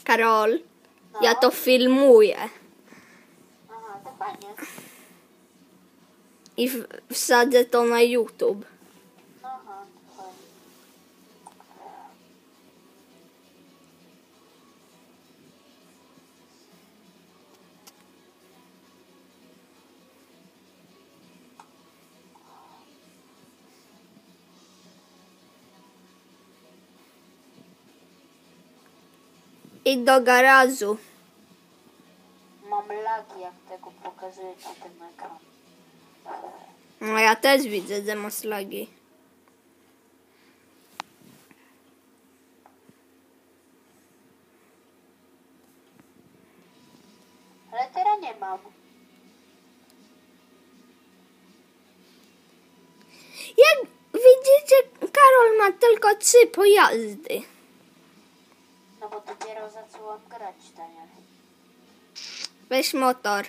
Karol, No. ja to filmuję Aha, to fajnie. i wsadzę to na YouTube. Aha, to fajnie. I do garażu. Mam lagi, jak tego pokazuję ci ten ekran. No ja też widzę, że masz lagi. Ale teraz nie mam. Jak widzicie, Karol ma tylko 3 pojazdy. No bo dopiero zaczęłam grać, Daniel. Weź motor.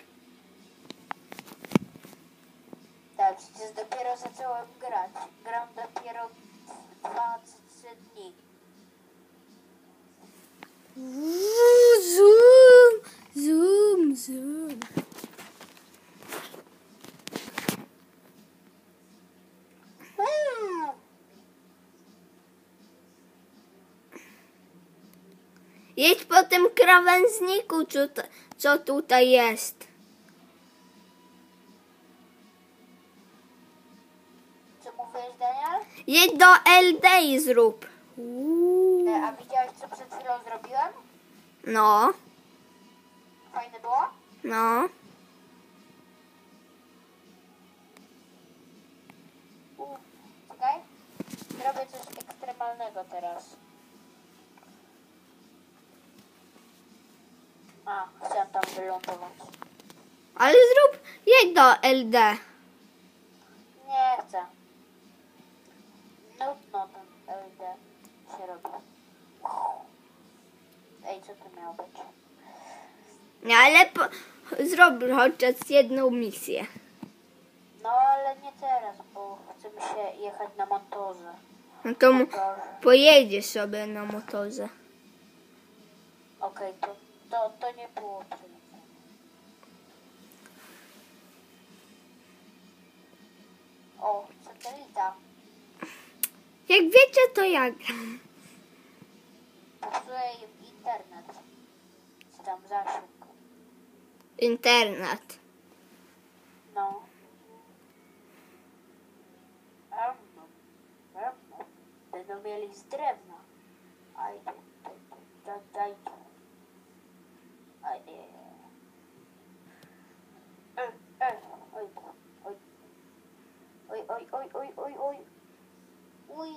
Tak, przecież dopiero zacząłem grać. Gram dopiero 2-3 dni. Zoom, zoom, zoom. Jedź po tym krawężniku, co tutaj jest. Co mówisz, Daniel? Jedź do LD i zrób. A widziałeś, co przed chwilą zrobiłem? No, Fajne było? no. Czekaj. Zrobię coś ekstremalnego teraz. A, chciałem tam wylądować. Ale zrób, jedź do LD. Nie chcę. Nudno ten LD się robi. Ej, co to miało być? No ale zrób chociaż jedną misję. No ale nie teraz, bo chcemy się jechać na motorze. No to pojedziesz sobie na motorze. Okej, to nie było tyle. O, satelita. Jak wiecie, to ja gram. Popsuję im internet. Czy tam zasięg. Internet. No. Będą mieli z drewna. Aj, daj. Aj, oj. Uj.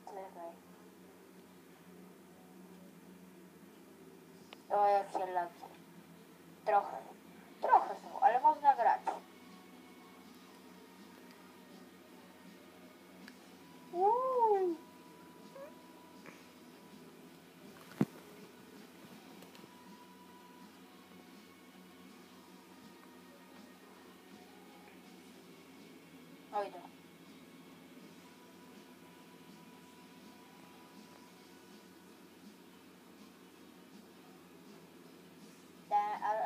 Czekaj. O, jakie lagi. Trochę są, ale można grać. Ojdo.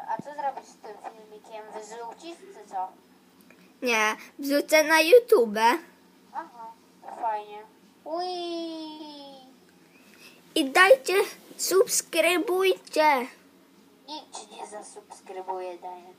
A co zrobisz z tym filmikiem? Wyrzucisz czy co? Nie, wrzucę na YouTube. Aha, to fajnie. Ui. I dajcie, subskrybujcie. Nikt ci nie zasubskrybuje, Daniel.